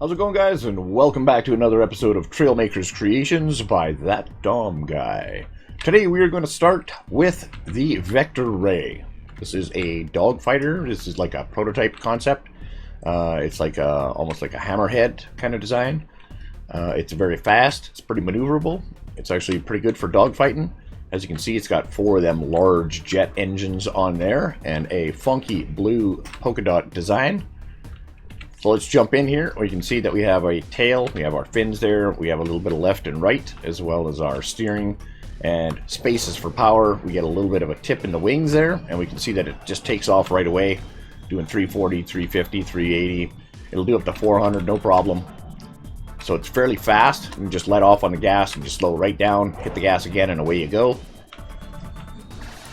How's it going, guys? And welcome back to another episode of Trailmakers Creations by ThatDomGuy. Today we are going to start with the Vector Ray. This is a dog fighter. This is like a prototype concept. It's like almost like a hammerhead kind of design. It's very fast. It's pretty maneuverable. It's actually pretty good for dog fighting. As you can see, it's got 4 of them large jet engines on there and a funky blue polka dot design. So let's jump in here. We can see that we have a tail, we have our fins there, we have a little bit of left and right, as well as our steering and spaces for power. We get a little bit of a tip in the wings there, and we can see that it just takes off right away, doing 340, 350, 380. It'll do up to 400, no problem. So it's fairly fast. You can just let off on the gas and just slow right down, hit the gas again, and away you go.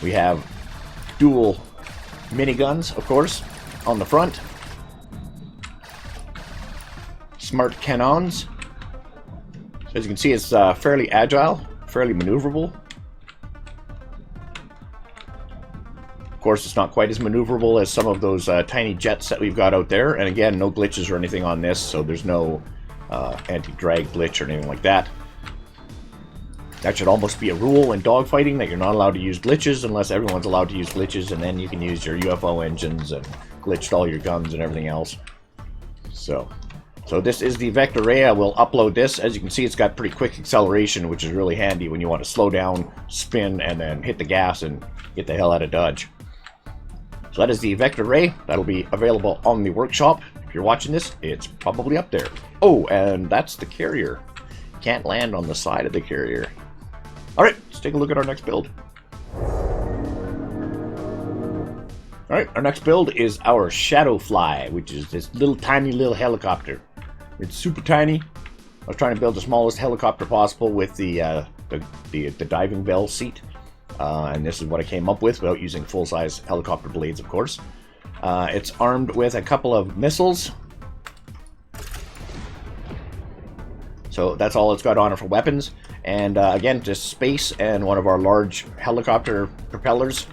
We have dual miniguns, of course, on the front. Smart cannons. So as you can see, it's fairly agile, fairly maneuverable. Of course, it's not quite as maneuverable as some of those tiny jets that we've got out there. And again, no glitches or anything on this, so there's no anti-drag glitch or anything like that. That should almost be a rule in dogfighting, that you're not allowed to use glitches unless everyone's allowed to use glitches, and then you can use your UFO engines and glitch all your guns and everything else. So this is the Vector Ray. I will upload this. As you can see, it's got pretty quick acceleration, which is really handy when you want to slow down, spin, and then hit the gas and get the hell out of dodge. So that is the Vector Ray. That'll be available on the workshop. If you're watching this, it's probably up there. Oh, and that's the carrier. Can't land on the side of the carrier. Alright, let's take a look at our next build. Alright, our next build is our Shadowfly, which is this tiny little helicopter. It's super tiny. I was trying to build the smallest helicopter possible with the diving bell seat. And this is what I came up with without using full-size helicopter blades, of course. It's armed with a couple of missiles. So that's all it's got on it for weapons. And again, just space and one of our large helicopter propellers.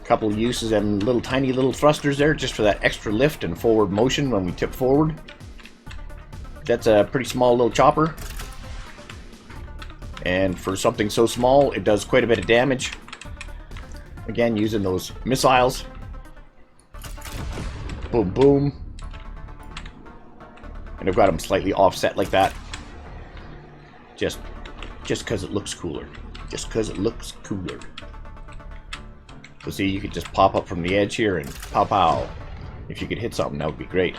Couple of uses and tiny little thrusters there just for that extra lift and forward motion when we tip forward. That's a pretty small little chopper. And for something so small, it does quite a bit of damage. Again, using those missiles. Boom, boom. And I've got them slightly offset like that. Just because it looks cooler. Just because it looks cooler. So see, you could just pop up from the edge here and pow. If you could hit something, that would be great.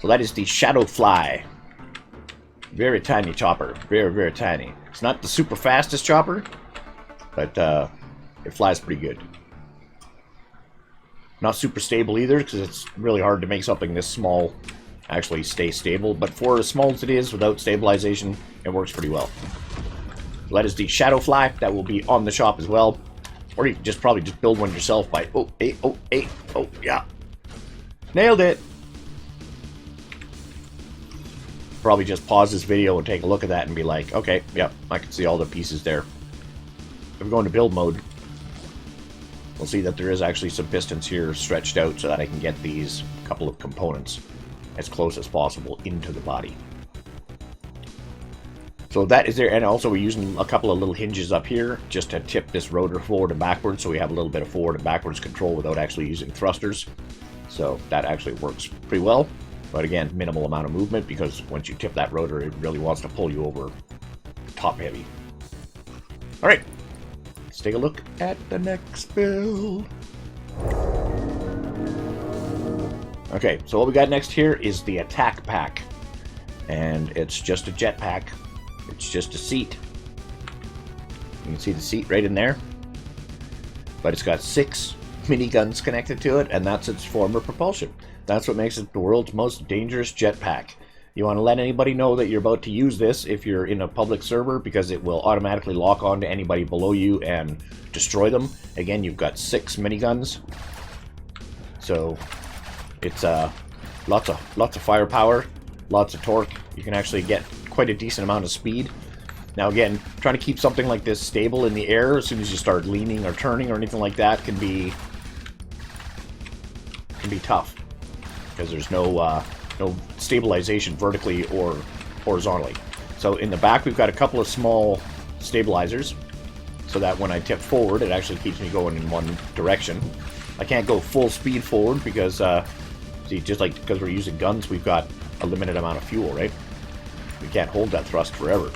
So that is the Shadowfly. Very tiny chopper. Very, very tiny. It's not the super fastest chopper, but it flies pretty good. Not super stable either, because it's really hard to make something this small actually stay stable. But for as small as it is, without stabilization, it works pretty well. So that is the Shadowfly. That will be on the shop as well. Or you can probably just build one yourself by... Oh, yeah. Nailed it! Probably just pause this video and take a look at that and be like, okay, yep, I can see all the pieces there. If we go into build mode, we'll see that there is actually some pistons here stretched out so that I can get these couple of components as close as possible into the body. So that is there, and also we're using a couple of little hinges up here just to tip this rotor forward and backwards, so we have a little bit of forward and backwards control without actually using thrusters. So that actually works pretty well, but again, minimal amount of movement, because once you tip that rotor, it really wants to pull you over top heavy. Alright, let's take a look at the next build. Okay, so what we got next here is the Aquatic Pack, and it's just a jetpack. It's just a seat. You can see the seat right in there. But it's got 6 miniguns connected to it, and that's its form of propulsion. That's what makes it the world's most dangerous jetpack. You want to let anybody know that you're about to use this if you're in a public server, because it will automatically lock on to anybody below you and destroy them. Again, you've got 6 miniguns. So it's lots of firepower, lots of torque. You can actually get quite a decent amount of speed. Now again, trying to keep something like this stable in the air as soon as you start leaning or turning or anything like that can be tough. because there's no stabilization vertically or horizontally. So in the back we've got a couple of small stabilizers, so that when I tip forward it actually keeps me going in one direction. I can't go full speed forward because, see, just like because we're using guns, we've got a limited amount of fuel, right? We can't hold that thrust forever.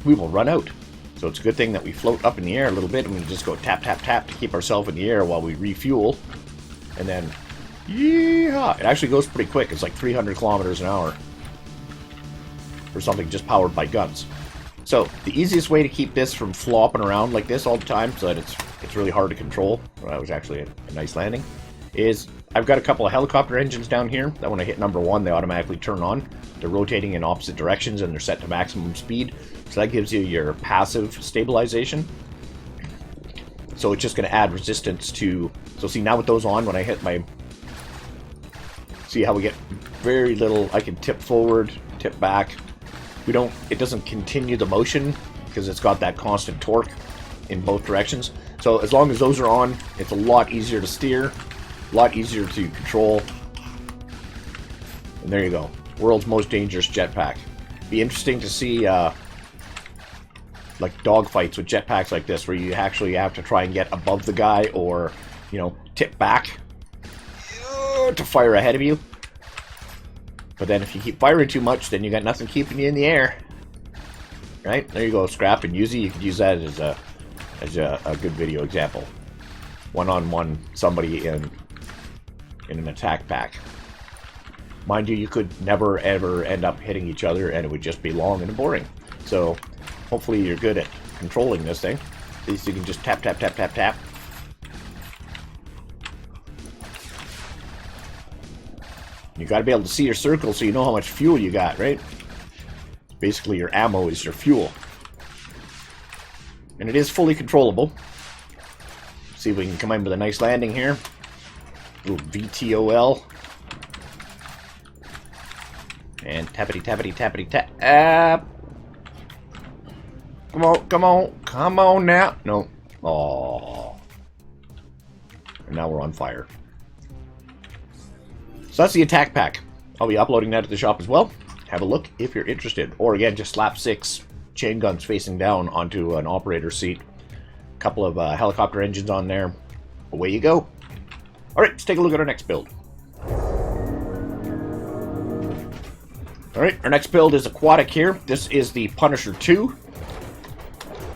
We will run out. So it's a good thing that we float up in the air a little bit and we just go tap, tap, tap to keep ourselves in the air while we refuel. And then, yeehaw! It actually goes pretty quick. It's like 300 kilometers an hour for something just powered by guns. So the easiest way to keep this from flopping around like this all the time, so that it's really hard to control, well, that was actually a nice landing, is I've got a couple of helicopter engines down here that when I hit number 1 they automatically turn on. They're rotating in opposite directions and they're set to maximum speed, so that gives you your passive stabilization. So it's just going to add resistance to, so see now with those on, when I hit my, see how we get very little, I can tip forward, tip back. It doesn't continue the motion because it's got that constant torque in both directions. So as long as those are on, it's a lot easier to steer, a lot easier to control. And there you go. World's most dangerous jetpack. Be interesting to see like dogfights with jetpacks like this, where you actually have to try and get above the guy or, you know, tip back to fire ahead of you. But then if you keep firing too much, then you got nothing keeping you in the air. Right? There you go, Scrap and Yuzi. You could use that as a good video example. One-on-one somebody in an attack pack. Mind you, you could never ever end up hitting each other and it would just be long and boring. So hopefully you're good at controlling this thing. At least you can just tap, tap, tap, tap, tap. You got to be able to see your circle so you know how much fuel you got, right? Basically, your ammo is your fuel. And it is fully controllable. See if we can come in with a nice landing here. A little VTOL. And tappity, tappity, tappity, tap. Come on, come on, come on now. No. Oh. And now we're on fire. So that's the attack pack. I'll be uploading that to the shop as well. Have a look if you're interested. Or again, just slap 6 chain guns facing down onto an operator seat. A couple of helicopter engines on there. Away you go. Alright, let's take a look at our next build. Alright, our next build is Aquatic here. This is the Punisher 2.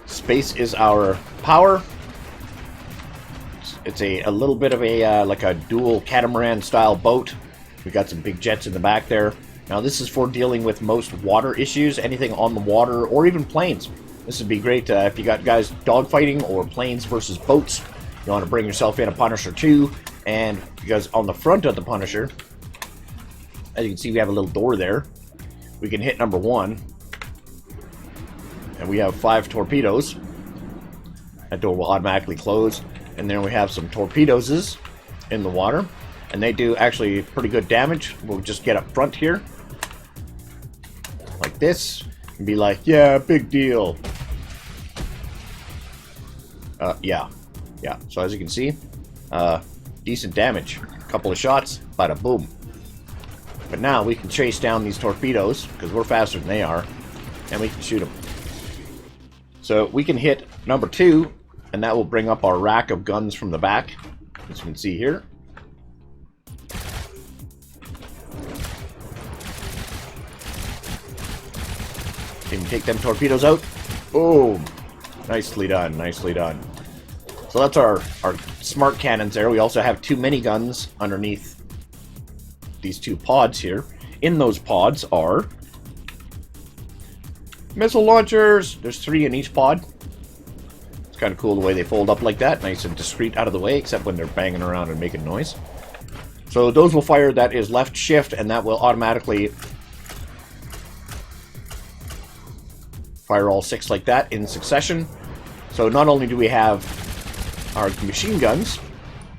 Space is our power. It's a little bit of a like a dual catamaran style boat. We've got some big jets in the back there. Now this is for dealing with most water issues, anything on the water, or even planes. This would be great if you got guys dogfighting or planes versus boats. You want to bring yourself in a Punisher 2, and because on the front of the Punisher, as you can see, we have a little door there. We can hit number 1, and we have 5 torpedoes. That door will automatically close. And then we have some torpedoes in the water, and they do actually pretty good damage. We'll just get up front here, like this, and be like, yeah, big deal. Yeah. So as you can see, decent damage. A couple of shots, bada boom. But now we can chase down these torpedoes, because we're faster than they are, and we can shoot them. So we can hit number 2, and that will bring up our rack of guns from the back, as you can see here. Can you take them torpedoes out? Boom! Nicely done, nicely done. So that's our smart cannons there. We also have 2 miniguns underneath these 2 pods here. In those pods are missile launchers. There's 3 in each pod. It's kind of cool the way they fold up like that. Nice and discreet out of the way, except when they're banging around and making noise. So those will fire, that is left shift, and that will automatically fire all 6 like that in succession. So not only do we have our machine guns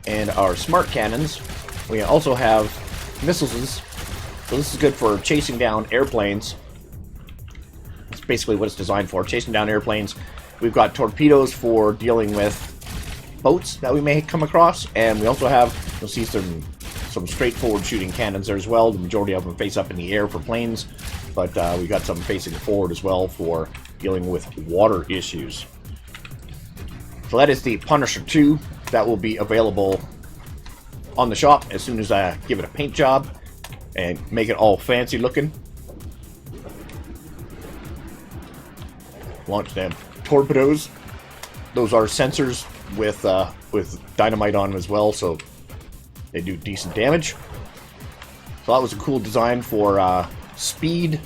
and our smart cannons, we also have missiles. So this is good for chasing down airplanes. That's basically what it's designed for, chasing down airplanes. We've got torpedoes for dealing with boats that we may come across, and we also have, you'll see some some straightforward shooting cannons there as well. The majority of them face up in the air for planes, but we got some facing forward as well for dealing with water issues. So that is the Punisher 2. That will be available on the shop as soon as I give it a paint job and make it all fancy looking. Launch them torpedoes. Those are sensors with dynamite on them as well, so they do decent damage. So that was a cool design for speed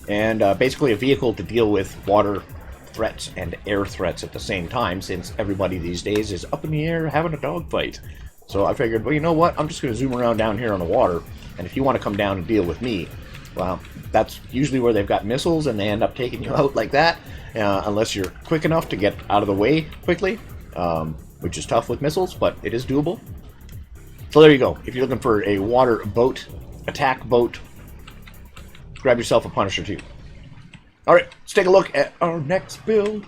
and basically a vehicle to deal with water threats and air threats at the same time, since everybody these days is up in the air having a dogfight. So I figured, well, you know what? I'm just going to zoom around down here on the water, and if you want to come down and deal with me, well, that's usually where they've got missiles, and they end up taking you out like that, unless you're quick enough to get out of the way quickly, which is tough with missiles, but it is doable. So there you go. If you're looking for a water boat, attack boat, grab yourself a Punisher 2. Alright, let's take a look at our next build.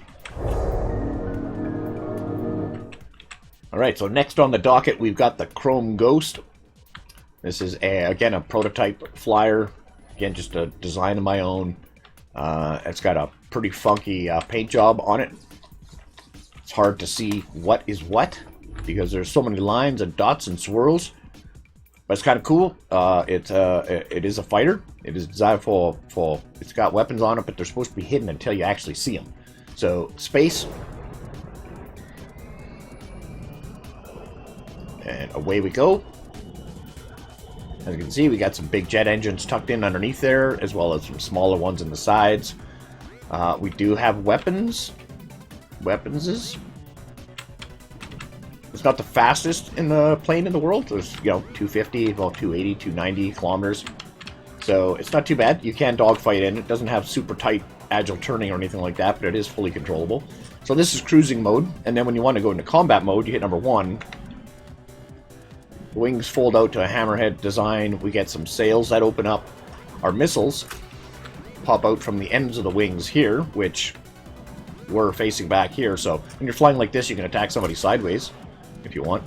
Alright, so next on the docket, we've got the Chrome Ghost. This is, again, a prototype flyer. Again, just a design of my own. It's got a pretty funky paint job on it. It's hard to see what is what, because there's so many lines and dots and swirls. But it's kind of cool. It is a fighter. It is designed for it's got weapons on it, but they're supposed to be hidden until you actually see them. So, space. And away we go. As you can see, we got some big jet engines tucked in underneath there, as well as some smaller ones in the sides. We do have weapons. Weaponses. It's not the fastest in the plane in the world. There's, 250, well, 280, 290 kilometers. So it's not too bad. You can dogfight in. It doesn't have super tight agile turning or anything like that, but it is fully controllable. So this is cruising mode, and then when you want to go into combat mode, you hit number 1. The wings fold out to a hammerhead design. We get some sails that open up. Our missiles pop out from the ends of the wings here, which we're facing back here. So when you're flying like this, you can attack somebody sideways if you want.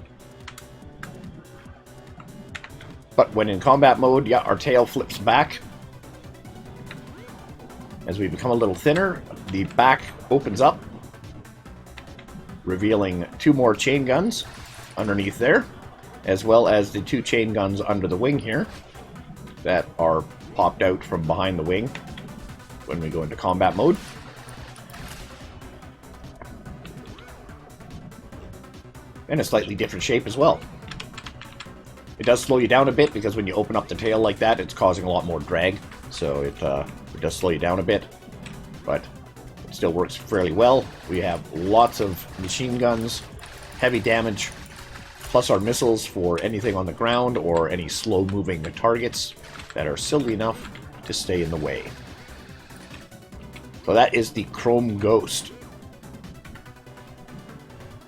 But when in combat mode, yeah, our tail flips back. As we become a little thinner, the back opens up, revealing 2 more chain guns underneath there, as well as the 2 chain guns under the wing here that are popped out from behind the wing when we go into combat mode. And a slightly different shape as well. It does slow you down a bit, because when you open up the tail like that, it's causing a lot more drag. So it does slow you down a bit, but it still works fairly well. We have lots of machine guns, heavy damage, plus our missiles for anything on the ground or any slow-moving targets that are silly enough to stay in the way. So that is the Chrome Ghost.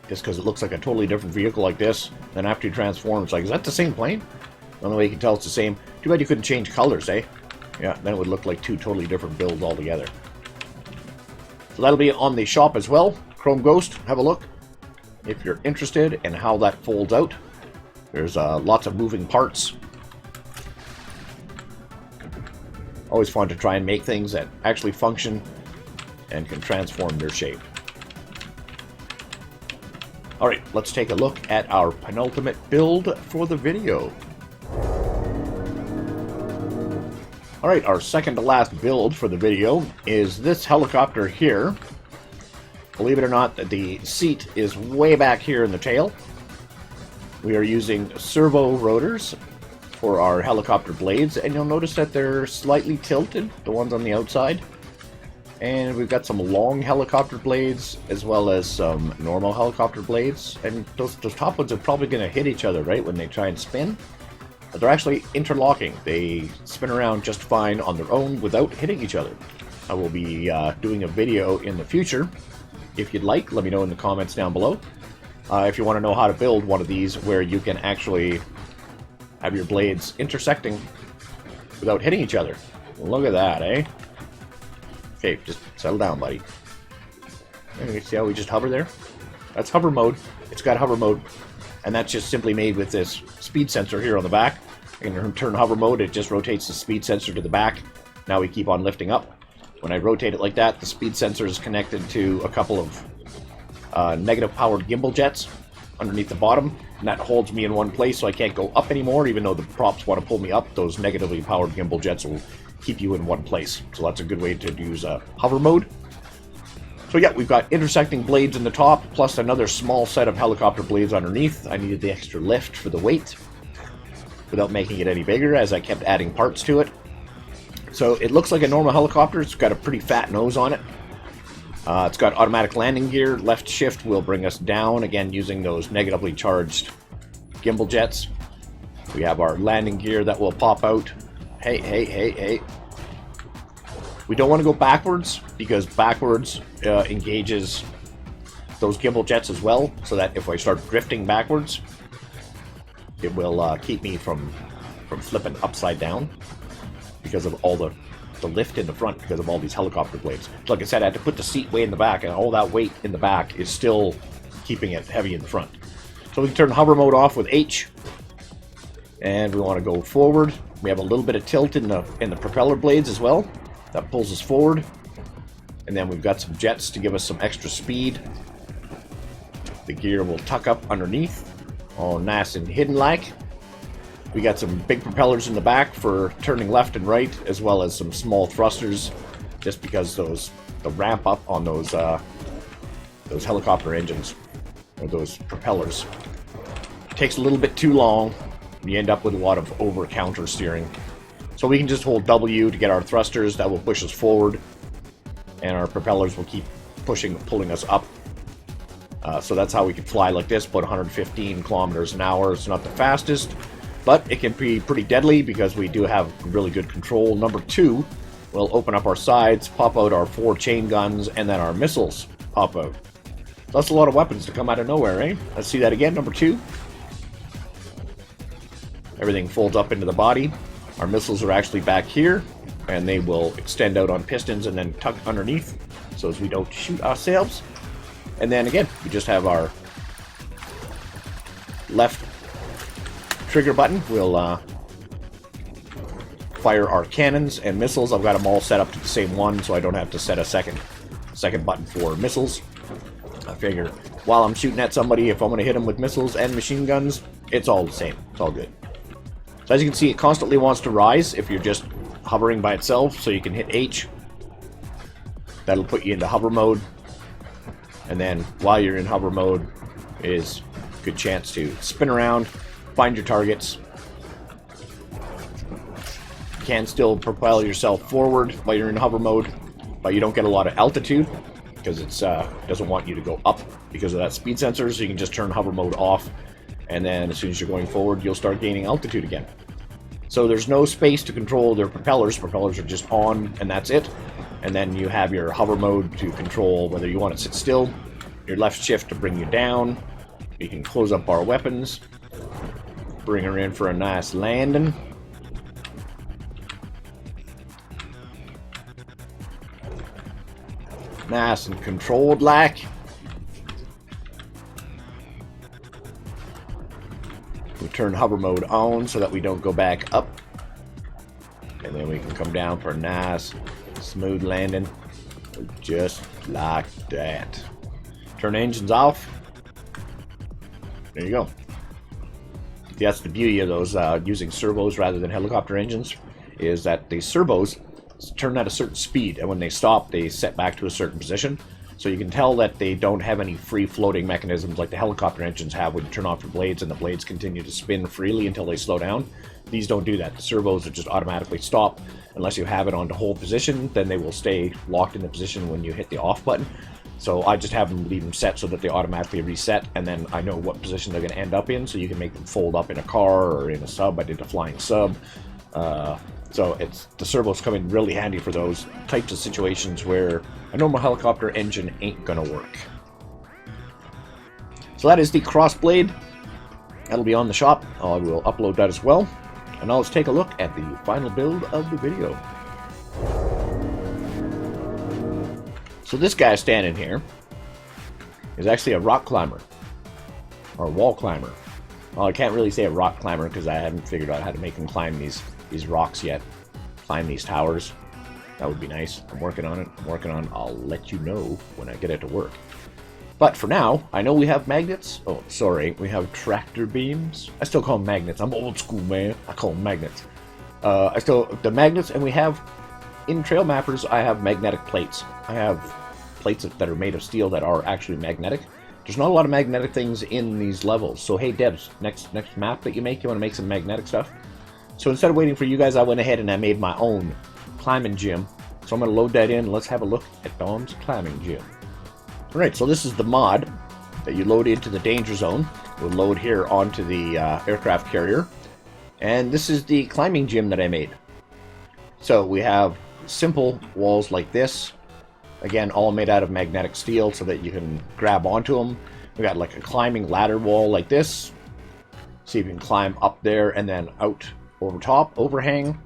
Just because it looks like a totally different vehicle like this, then after you transform, it's like, is that the same plane? The only way you can tell it's the same. Too bad you couldn't change colors, eh? Yeah, then it would look like 2 totally different builds altogether. So that'll be on the shop as well. Chrome Ghost, have a look if you're interested in how that folds out. There's lots of moving parts. Always fun to try and make things that actually function and can transform their shape. Alright, let's take a look at our penultimate build for the video. Alright, our second to last build for the video is this helicopter here. Believe it or not, the seat is way back here in the tail. We are using servo rotors for our helicopter blades, and you'll notice that they're slightly tilted, the ones on the outside. And we've got some long helicopter blades, as well as some normal helicopter blades. And those top ones are probably going to hit each other, right, when they try and spin. But they're actually interlocking. They spin around just fine on their own without hitting each other. I will be doing a video in the future. If you'd like, let me know in the comments down below. If you want to know how to build one of these where you can actually have your blades intersecting without hitting each other. Look at that, eh? Okay, just settle down, buddy. See how we just hover there? That's hover mode. It's got hover mode. and that's just simply made with this speed sensor here on the back. In turn hover mode, it just rotates the speed sensor to the back. Now we keep on lifting up. When I rotate it like that, the speed sensor is connected to a couple of negative powered gimbal jets underneath the bottom, and that holds me in one place so I can't go up anymore. Even though the props want to pull me up, those negatively powered gimbal jets will keep you in one place. So that's a good way to use hover mode. So yeah, we've got intersecting blades in the top, plus another small set of helicopter blades underneath. I needed the extra lift for the weight without making it any bigger, as I kept adding parts to it. So it looks like a normal helicopter. It's got a pretty fat nose on it. It's got automatic landing gear. Left shift will bring us down, again using those negatively charged gimbal jets. We have our landing gear that will pop out. Hey. We don't want to go backwards, because backwards engages those gimbal jets as well, so that if I start drifting backwards, it will keep me from flipping upside down, because of all the lift in the front, because of all these helicopter blades. So like I said, I had to put the seat way in the back, and all that weight in the back is still keeping it heavy in the front. So we can turn hover mode off with H, and we want to go forward. We have a little bit of tilt in the propeller blades as well. That pulls us forward. And then we've got some jets to give us some extra speed. The gear will tuck up underneath, all nice and hidden like. We got some big propellers in the back for turning left and right, as well as some small thrusters, just because the ramp up on those helicopter engines, or those propellers, takes a little bit too long. You end up with a lot of over counter steering. So we can just hold W to get our thrusters. That will push us forward, and our propellers will keep pulling us up. So that's how we can fly like this, about 115 kilometers an hour. It's not the fastest, but it can be pretty deadly because we do have really good control. Number 2, we'll open up our sides, pop out our 4 chain guns, and then our missiles pop out. That's a lot of weapons to come out of nowhere, eh? Let's see that again. Number 2. Everything folds up into the body. Our missiles are actually back here, and they will extend out on pistons and then tuck underneath, so as we don't shoot ourselves. And then again, we just have our left trigger button. We'll fire our cannons and missiles. I've got them all set up to the same one, so I don't have to set a second button for missiles. I figure while I'm shooting at somebody, if I'm going to hit them with missiles and machine guns, it's all the same. It's all good. So as you can see, it constantly wants to rise if you're just hovering by itself, so you can hit H. That'll put you into hover mode. And then while you're in hover mode is a good chance to spin around, find your targets. You can still propel yourself forward while you're in hover mode, but you don't get a lot of altitude because it doesn't want you to go up because of that speed sensor, so you can just turn hover mode off, and then as soon as you're going forward, you'll start gaining altitude again. So there's no space to control their propellers. Propellers are just on, and that's it. And then you have your hover mode to control whether you want to sit still, your left shift to bring you down. You can close up our weapons, bring her in for a nice landing. Nice and controlled like. We turn hover mode on so that we don't go back up. And then we can come down for a nice smooth landing. Just like that. Turn engines off. There you go. That's the beauty of those using servos rather than helicopter engines, is that the servos turn at a certain speed, and when they stop, they set back to a certain position. So you can tell that they don't have any free-floating mechanisms like the helicopter engines have when you turn off your blades and the blades continue to spin freely until they slow down. These don't do that. The servos will just automatically stop. Unless you have it on to hold position, then they will stay locked in the position when you hit the off button. So I just have them leave them set so that they automatically reset, and then I know what position they're going to end up in, so you can make them fold up in a car or in a sub. I did a flying sub. So the servos come in really handy for those types of situations where a normal helicopter engine ain't gonna work. So that is the crossblade. That'll be on the shop. I will upload that as well. And now let's take a look at the final build of the video. So this guy standing here is actually a rock climber, or wall climber. Well, I can't really say a rock climber because I haven't figured out how to make him climb these rocks yet. Climb these towers. That would be nice. I'm working on it. I'll let you know when I get it to work. But for now, I know we have magnets. Oh, sorry. We have tractor beams. I still call them magnets. I'm old school, man. I call them magnets. The magnets, and we have, in Trail Mappers, I have magnetic plates. I have plates that are made of steel that are actually magnetic. There's not a lot of magnetic things in these levels. So, hey, Debs, next map that you make, you want to make some magnetic stuff? So instead of waiting for you guys, I went ahead and I made my own climbing gym. So I'm going to load that in. Let's have a look at Dom's climbing gym. Alright, so this is the mod that you load into the danger zone. We'll load here onto the aircraft carrier. And this is the climbing gym that I made. So we have simple walls like this. Again, all made out of magnetic steel so that you can grab onto them. We got like a climbing ladder wall like this. So you can climb up there and then out over top, overhang.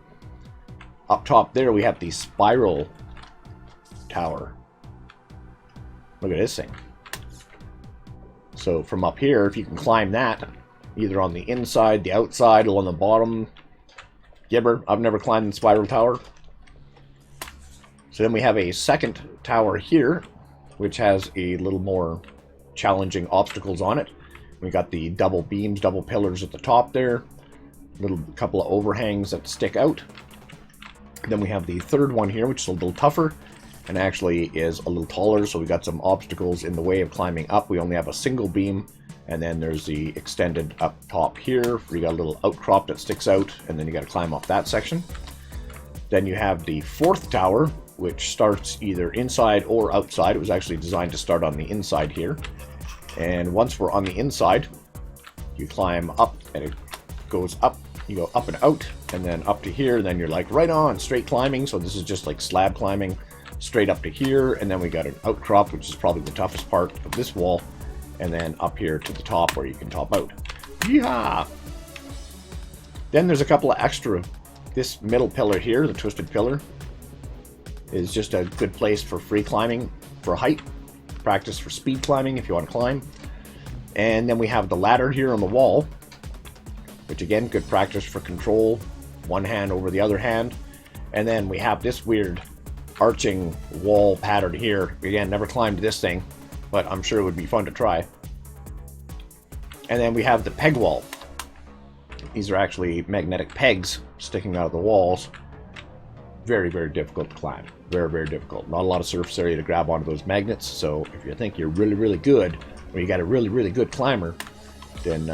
Up top there we have the spiral tower. Look at this thing. So from up here, if you can climb that, either on the inside, the outside, or on the bottom. Gibber, I've never climbed the spiral tower. So then we have a second tower here, which has a little more challenging obstacles on it. We got the double beams, double pillars at the top there. Little couple of overhangs that stick out. Then we have the third one here, which is a little tougher and actually is a little taller, so we got some obstacles in the way of climbing up. We only have a single beam, and then there's the extended up top here where you got a little outcrop that sticks out, and then you got to climb up that section. Then you have the fourth tower, which starts either inside or outside. It was actually designed to start on the inside here, and once we're on the inside, you climb up and it goes up. You go up and out, and then up to here, and then you're like right on straight climbing. So this is just like slab climbing straight up to here, and then we got an outcrop, which is probably the toughest part of this wall, and then up here to the top where you can top out. Yeah. Then there's a couple of extra. This middle pillar here, the twisted pillar, is just a good place for free climbing for height, practice for speed climbing if you want to climb. And then we have the ladder here on the wall, which again, good practice for control, one hand over the other hand. And then we have this weird arching wall pattern here. Again, never climbed this thing, but I'm sure it would be fun to try. And then we have the peg wall. These are actually magnetic pegs sticking out of the walls. Very, very difficult to climb. Very, very difficult. Not a lot of surface area to grab onto those magnets, so if you think you're really, really good, or you got a really, really good climber, then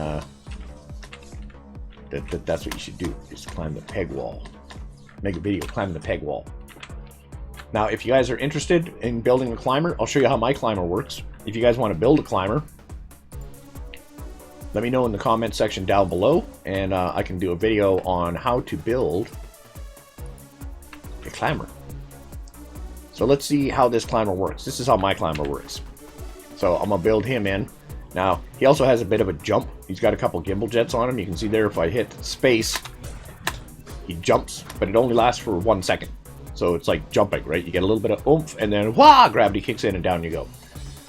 that's what you should do, is climb the peg wall. Make a video climbing the peg wall. Now, if you guys are interested in building a climber, I'll show you how my climber works. If you guys want to build a climber, let me know in the comment section down below, and I can do a video on how to build a climber. So let's see how this climber works. This is how my climber works. So I'm gonna build him in. Now, he also has a bit of a jump. He's got a couple gimbal jets on him. You can see there if I hit space, he jumps, but it only lasts for 1 second. So it's like jumping, right? You get a little bit of oomph, and then wah, gravity kicks in and down you go.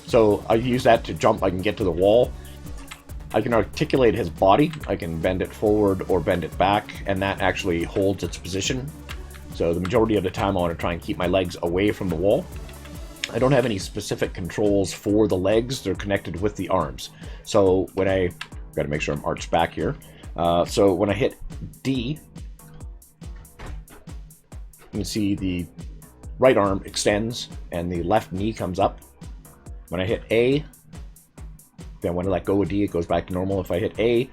So I use that to jump. I can get to the wall. I can articulate his body. I can bend it forward or bend it back, and that actually holds its position. So the majority of the time I want to try and keep my legs away from the wall. I don't have any specific controls for the legs. They're connected with the arms. So when I got to make sure I'm arched back here. So when I hit D, you can see the right arm extends and the left knee comes up. When I hit A, then when I let go of D, it goes back to normal. If I hit A,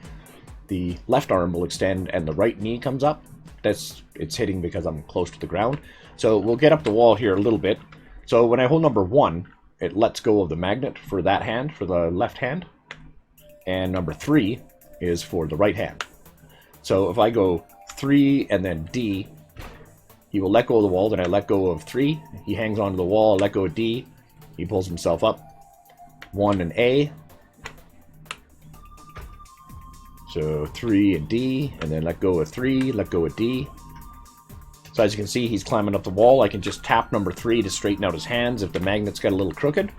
the left arm will extend and the right knee comes up. It's hitting because I'm close to the ground. So we'll get up the wall here a little bit. So when I hold number 1, it lets go of the magnet for that hand, for the left hand. And number 3 is for the right hand. So if I go 3 and then D, he will let go of the wall. Then I let go of 3. He hangs onto the wall. I let go of D. He pulls himself up. 1 and A. So 3 and D, and then let go of 3, let go of D. So as you can see, he's climbing up the wall. I can just tap number 3 to straighten out his hands if the magnet's got a little crooked.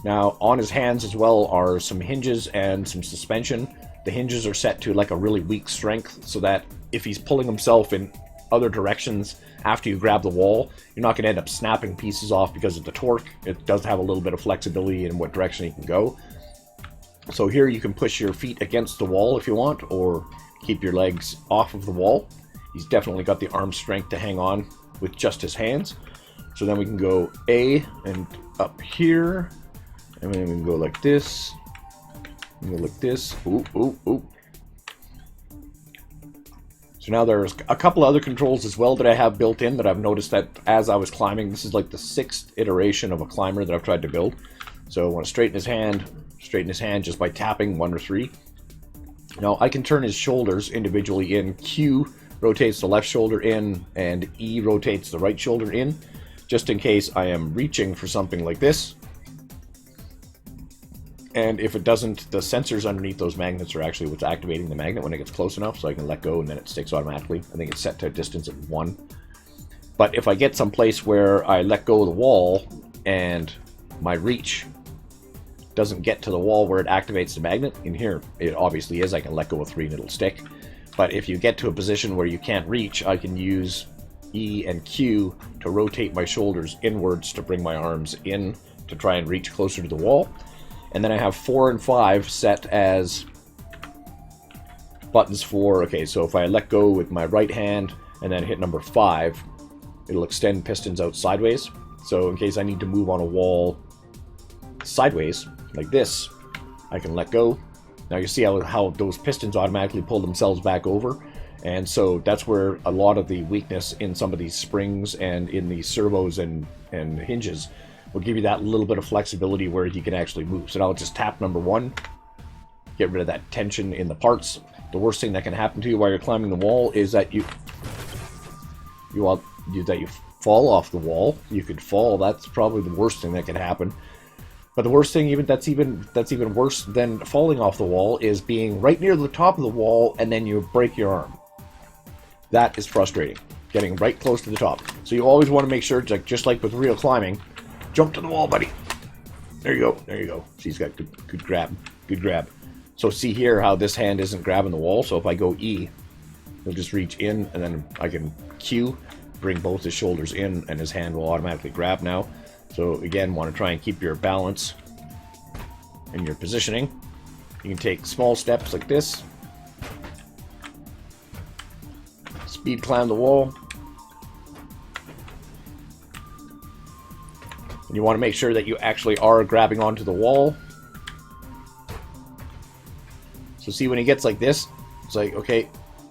Now, on his hands as well are some hinges and some suspension the hinges are set to like a really weak strength, so that if he's pulling himself in other directions after you grab the wall, you're not going to end up snapping pieces off because of the torque. It does have a little bit of flexibility in what direction he can go. So here you can push your feet against the wall if you want, or keep your legs off of the wall. He's definitely got the arm strength to hang on with just his hands. So then we can go A and up here, and then we can go like this, and go like this. Ooh, ooh, ooh. So now there's a couple other controls as well that I have built in that I've noticed that as I was climbing, this is like the 6th iteration of a climber that I've tried to build. So I want to straighten his hand just by tapping 1 or 3. Now I can turn his shoulders individually in. Q rotates the left shoulder in, and E rotates the right shoulder in, just in case I am reaching for something like this. And if it doesn't, the sensors underneath those magnets are actually what's activating the magnet when it gets close enough, so I can let go and then it sticks automatically. I think it's set to a distance of 1. But if I get someplace where I let go of the wall and my reach doesn't get to the wall where it activates the magnet, in here it obviously is, I can let go of 3 and it'll stick. But if you get to a position where you can't reach, I can use E and Q to rotate my shoulders inwards to bring my arms in to try and reach closer to the wall. And then I have 4 and 5 set as buttons for, okay, so if I let go with my right hand and then hit number 5, it'll extend pistons out sideways. So in case I need to move on a wall sideways, like this, I can let go. Now you see how those pistons automatically pull themselves back over. And so that's where a lot of the weakness in some of these springs and in the servos and hinges will give you that little bit of flexibility where you can actually move. So now I'll just tap number 1, get rid of that tension in the parts. The worst thing that can happen to you while you're climbing the wall is that you fall off the wall. You could fall. That's probably the worst thing that can happen. But the worst thing, that's even worse than falling off the wall, is being right near the top of the wall and then you break your arm. That is frustrating, getting right close to the top. So you always want to make sure, just like with real climbing, jump to the wall, buddy. There you go. There you go. She's got good grab. Good grab. So see here how this hand isn't grabbing the wall. So if I go E, he'll just reach in, and then I can Q, bring both his shoulders in, and his hand will automatically grab now. So again, want to try and keep your balance and your positioning. You can take small steps like this. Speed climb the wall. And you want to make sure that you actually are grabbing onto the wall. So see, when he gets like this, it's like, okay,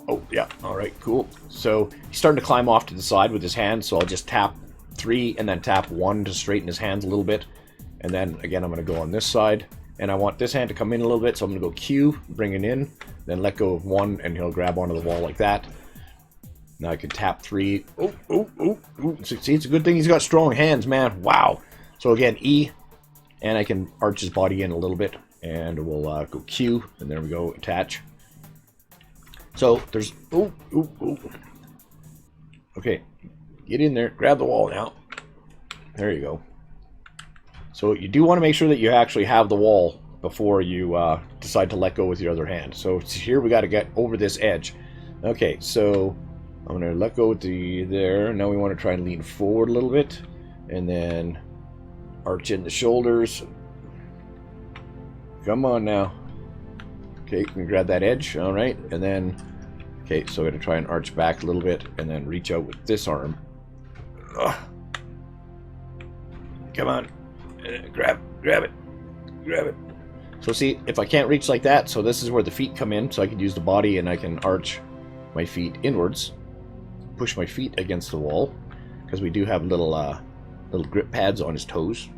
oh yeah, all right, cool. So he's starting to climb off to the side with his hands, so I'll just tap 3 and then tap 1 to straighten his hands a little bit. And then again, I'm going to go on this side, and I want this hand to come in a little bit, so I'm going to go Q, bring it in, then let go of 1, and he'll grab onto the wall like that. Now I can tap 3. Oh. See, it's a good thing he's got strong hands, man. Wow. So again, E, and I can arch his body in a little bit, and we'll go Q, and there we go, attach. So there's, okay, get in there, grab the wall now. There you go. So you do want to make sure that you actually have the wall before you decide to let go with your other hand. So here we got to get over this edge. Okay, so I'm going to let go with there. Now we want to try and lean forward a little bit, and then arch in the shoulders. Come on now. Okay, you can grab that edge. All right, and then, okay, so I'm going to try and arch back a little bit, and then reach out with this arm. Ugh. Come on. Grab it. So see, if I can't reach like that, so this is where the feet come in, so I can use the body and I can arch my feet inwards, push my feet against the wall, because we do have little grip pads on his toes,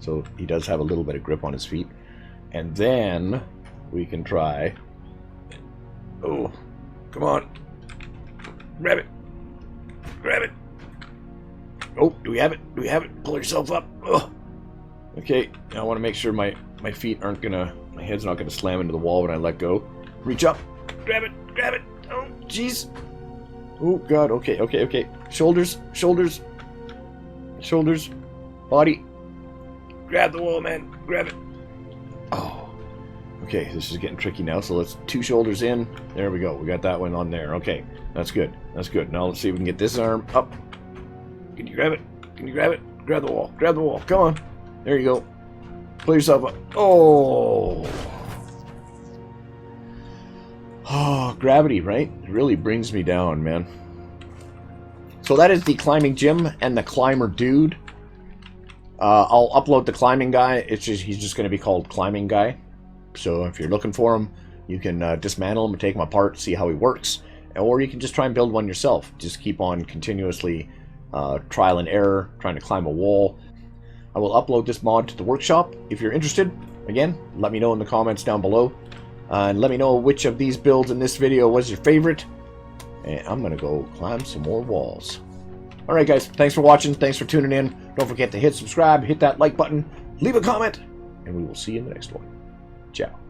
so he does have a little bit of grip on his feet. And then we can try, oh, come on, grab it. Oh, do we have it? Pull yourself up. Oh. Okay, now I want to make sure my feet aren't gonna, my head's not gonna slam into the wall when I let go. Reach up, grab it. Oh, jeez. Oh God. Okay. Shoulders. Body. Grab the wall, man. Grab it. Oh. Okay, this is getting tricky now, so let's 2 shoulders in. There we go. We got that one on there. Okay, that's good. That's good. Now let's see if we can get this arm up. Can you grab it? Can you grab it? Grab the wall. Grab the wall. Come on. There you go. Pull yourself up. Oh. Oh, gravity, right? It really brings me down, man. So that is the climbing gym and the climber dude. I'll upload the climbing guy. He's just going to be called Climbing Guy. So if you're looking for him, you can dismantle him and take him apart, see how he works. Or you can just try and build one yourself. Just keep on continuously trial and error, trying to climb a wall. I will upload this mod to the workshop. If you're interested, again, let me know in the comments down below. And let me know which of these builds in this video was your favorite. And I'm going to go climb some more walls. Alright guys, thanks for watching, thanks for tuning in. Don't forget to hit subscribe, hit that like button, leave a comment, and we will see you in the next one. Ciao.